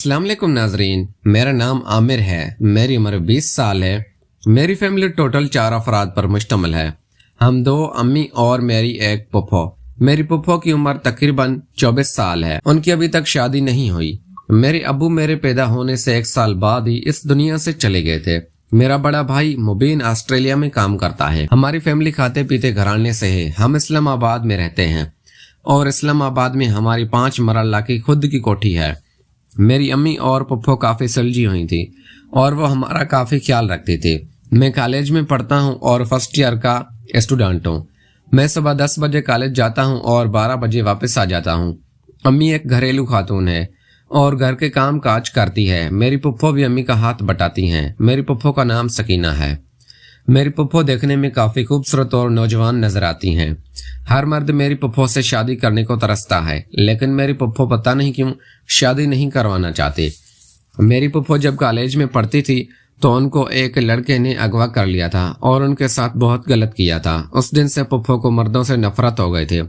अस्सलाम वालेकुम नाजरीन, मेरा नाम आमिर है। मेरी उम्र 20 साल है। मेरी फैमिली टोटल 4 अफराद पर मुश्तमिल है। हम 2 अम्मी और मेरी एक पुप्पो। मेरी पुप्पो की उम्र तकरीबन 24 साल है। उनकी अभी तक शादी नहीं हुई। मेरे अब्बू मेरे पैदा होने से 1 साल बाद ही इस दुनिया से चले गए थे। मेरा बड़ा भाई मुबीन ऑस्ट्रेलिया में काम करता है। हमारी फैमिली खाते पीते घराने से है। हम इस्लामाबाद में रहते हैं और इस्लामाबाद में हमारी 5 मरल्ला की खुद की कोठी है। मेरी अम्मी और पप्पो काफ़ी सुलझी हुई थी और वो हमारा काफ़ी ख्याल रखती थी। मैं कॉलेज में पढ़ता हूँ और फर्स्ट ईयर का स्टूडेंट हूँ। मैं सुबह 10 बजे कॉलेज जाता हूँ और 12 बजे वापस आ जाता हूँ। अम्मी एक घरेलू खातून है और घर के काम काज करती है। मेरी पुप्पो भी अम्मी का हाथ बटाती हैं। मेरी पुप्पो का नाम सकीना है। मेरी पुप्पो देखने में काफ़ी खूबसूरत और नौजवान नजर आती हैं। हर मर्द मेरी पुप्पो से शादी करने को तरसता है, लेकिन मेरी पुप्पो पता नहीं क्यों शादी नहीं करवाना चाहती। मेरी पुप्पो जब कॉलेज में पढ़ती थी तो उनको एक लड़के ने अगवा कर लिया था और उनके साथ बहुत गलत किया था। उस दिन से पुप्पो को मर्दों से नफरत हो गए थे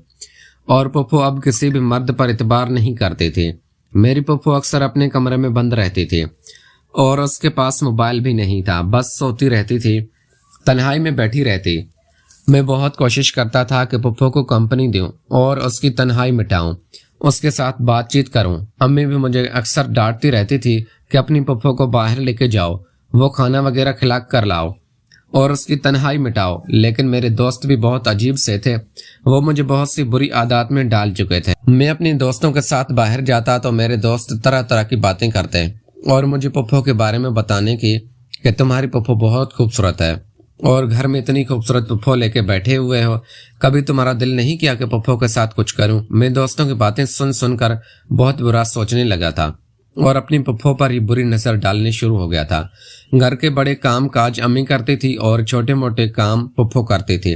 और पुप्पो अब किसी भी मर्द पर इतबार नहीं करती थी। मेरी पुप्पो अक्सर अपने कमरे में बंद रहती थी और उसके पास मोबाइल भी नहीं था। बस सोती रहती थी, तन्हाई में बैठी रहती। मैं बहुत कोशिश करता था कि पुप्पो को कंपनी दूं और उसकी तन्हाई मिटाऊं, उसके साथ बातचीत करूं। अम्मी भी मुझे अक्सर डांटती रहती थी कि अपनी पुप्पो को बाहर लेके जाओ, वो खाना वगैरह खिला कर लाओ और उसकी तन्हाई मिटाओ। लेकिन मेरे दोस्त भी बहुत अजीब से थे। वो मुझे बहुत सी बुरी आदत में डाल चुके थे। मैं अपने दोस्तों के साथ बाहर जाता तो मेरे दोस्त तरह तरह की बातें करते और मुझे पुप्पो के बारे में बताने की कि तुम्हारी पुप्पो बहुत खूबसूरत है और घर में इतनी खूबसूरत पुप्पो लेके बैठे हुए हो, कभी तुम्हारा दिल नहीं किया कि पुप्पो के साथ कुछ करूं। मैं दोस्तों की बातें सुन सुनकर बहुत बुरा सोचने लगा था और अपनी पुप्पो पर ही बुरी नजर डालने शुरू हो गया था। घर के बड़े काम काज अम्मी करती थी और छोटे मोटे काम पुप्पो करती थी।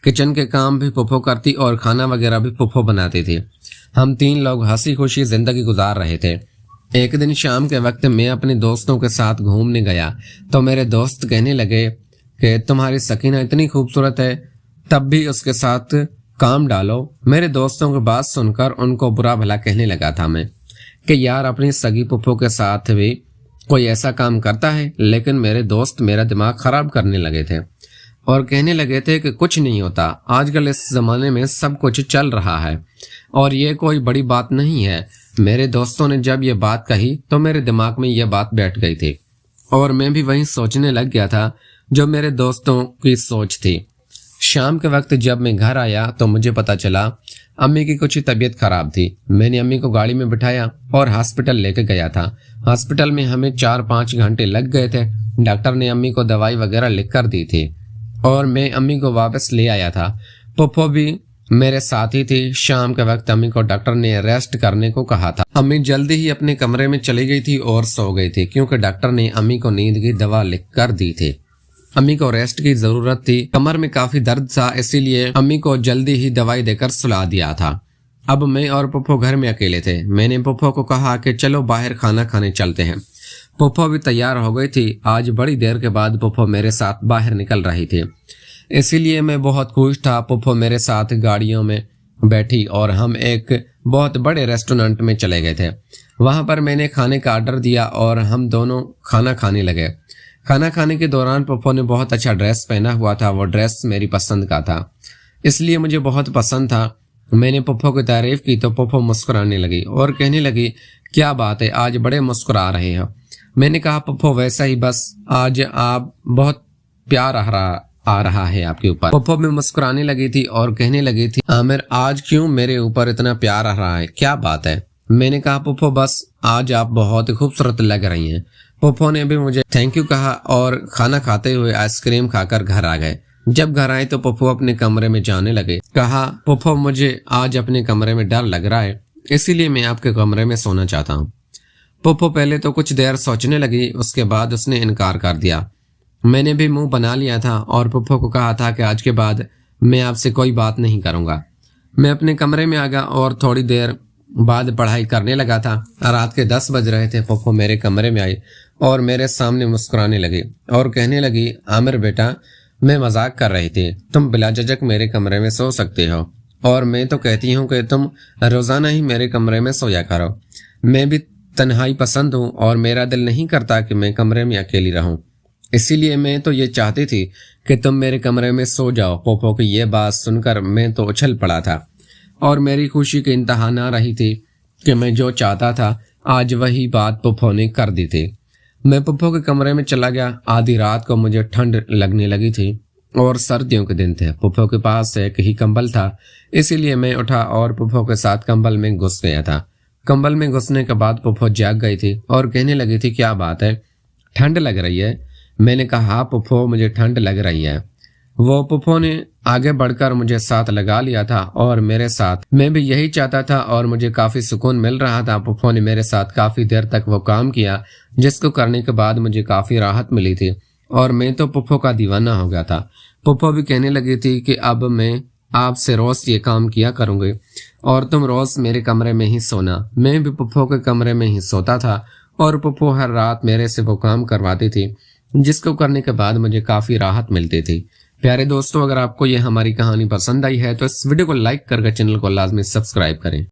किचन के काम भी पुप्पो करती और खाना वगैरह भी पुप्पो बनाती थी। हम 3 लोग हंसी खुशी जिंदगी गुजार रहे थे। एक दिन शाम के वक्त मैं अपने दोस्तों के साथ घूमने गया तो मेरे दोस्त कहने लगे कि तुम्हारी सकीना इतनी खूबसूरत है, तब भी उसके साथ काम डालो। मेरे दोस्तों की बात सुनकर उनको बुरा भला कहने लगा था मैं कि यार अपनी सगी पुप्पो के साथ भी कोई ऐसा काम करता है। लेकिन मेरे दोस्त मेरा दिमाग खराब करने लगे थे और कहने लगे थे कि कुछ नहीं होता, आजकल इस जमाने में सब कुछ चल रहा है और ये कोई बड़ी बात नहीं है। मेरे दोस्तों ने जब ये बात कही तो मेरे दिमाग में ये बात बैठ गई थी और मैं भी वही सोचने लग गया था जो मेरे दोस्तों की सोच थी। शाम के वक्त जब मैं घर आया तो मुझे पता चला अम्मी की कुछ तबीयत खराब थी। मैंने अम्मी को गाड़ी में बिठाया और हॉस्पिटल लेके गया था। हॉस्पिटल में हमें 4-5 घंटे लग गए थे। डॉक्टर ने अम्मी को दवाई वगैरह लिख कर दी थी और मैं अम्मी को वापस ले आया था। पुप्पो भी मेरे साथ ही थी। शाम के वक्त अम्मी को डॉक्टर ने रेस्ट करने को कहा था। अम्मी जल्दी ही अपने कमरे में चली गई थी और सो गई थी क्योंकि डॉक्टर ने अम्मी को नींद की दवा लिख कर दी थी। अम्मी को रेस्ट की जरूरत थी, कमर में काफी दर्द था, इसीलिए अम्मी को जल्दी ही दवाई देकर सुला दिया था। अब मैं और पुप्पो घर में अकेले थे। मैंने पुप्पो को कहा कि चलो बाहर खाना खाने चलते हैं। पुप्पो भी तैयार हो गई थी। आज बड़ी देर के बाद पुप्पो मेरे साथ बाहर निकल रही थी, इसीलिए मैं बहुत खुश था। पुप्पो मेरे साथ गाड़ियों में बैठी और हम एक बहुत बड़े रेस्टोरेंट में चले गए थे। वहां पर मैंने खाने का ऑर्डर दिया और हम दोनों खाना खाने लगे। खाना खाने के दौरान पुप्पो ने बहुत अच्छा ड्रेस पहना हुआ था। वो ड्रेस मेरी पसंद का था, इसलिए मुझे बहुत पसंद था। मैंने पुप्पो की तारीफ की तो पुप्पो मुस्कुराने लगी और कहने लगी, क्या बात है, आज बड़े मुस्कुरा रहे हो। मैंने कहा, पुप्पो वैसा ही, बस आज आप बहुत प्यार आ रहा है आपके ऊपर। पुप्पो भी मुस्कुराने लगी थी और कहने लगी थी, आमिर आज क्यों मेरे ऊपर इतना प्यार आ रहा है, क्या बात है। मैंने कहा, पुप्पो बस आज आप बहुत खूबसूरत लग रही हैं। पुप्पो ने भी मुझे थैंक यू कहा और खाना खाते हुए आइसक्रीम खाकर घर आ गए। जब घर आए तो पुप्पो अपने कमरे में जाने लगे। कहा, पुप्पो मुझे आज अपने कमरे में डर लग रहा है, इसीलिए मैं आपके कमरे में सोना चाहता हूँ। पुप्पो पहले तो कुछ देर सोचने लगी, उसके बाद उसने इनकार कर दिया। मैंने भी मुंह बना लिया था और पुप्पो को कहा था कि आज के बाद मैं आपसे कोई बात नहीं करूंगा। मैं अपने कमरे में आ गया और थोड़ी देर बाद पढ़ाई करने लगा था। रात के 10 बज रहे थे। पुप्पो मेरे कमरे में आई और मेरे सामने मुस्कुराने लगी और कहने लगी, आमिर बेटा, मैं मजाक कर रही थी, तुम बिला झिझक मेरे कमरे में सो सकते हो और मैं तो कहती हूँ कि तुम रोजाना ही मेरे कमरे में सोया करो। मैं भी तन्हाई पसंद हूँ और मेरा दिल नहीं करता कि मैं कमरे में अकेली रहूं। इसीलिए मैं तो ये चाहती थी कि तुम मेरे कमरे में सो जाओ। पोपो की ये बात सुनकर मैं तो उछल पड़ा था और मेरी खुशी की इंतहा ना रही थी कि मैं जो चाहता था आज वही बात पोपो ने कर दी थी। मैं पोपो के कमरे में चला गया। आधी रात को मुझे ठंड लगने लगी थी और सर्दियों के दिन थे। पोपो के पास एक ही कंबल था, इसीलिए मैं उठा और पोपो के साथ कंबल में घुस गया था। कंबल में घुसने के बाद पोपो जाग गई थी और कहने लगी थी, क्या बात है, ठंड लग रही है? मैंने कहा, हाँ पोपो, मुझे ठंड लग रही है। वो पोपो ने आगे बढ़कर मुझे साथ लगा लिया था और मेरे साथ, मैं भी यही चाहता था और मुझे काफी सुकून मिल रहा था। पोपो ने मेरे साथ काफी देर तक वो काम किया जिसको करने के बाद मुझे काफी राहत मिली थी और मैं तो पोपो का दीवाना हो गया था। पोपो भी कहने लगी थी कि अब मैं आपसे रोज ये काम किया करूंगी और तुम रोज मेरे कमरे में ही सोना। मैं भी पोपो के कमरे में ही सोता था और पोपो हर रात मेरे से वो काम करवाती थी जिसको करने के बाद मुझे काफी राहत मिलती थी। प्यारे दोस्तों, अगर आपको ये हमारी कहानी पसंद आई है तो इस वीडियो को लाइक करके चैनल को लाजमी सब्सक्राइब करें।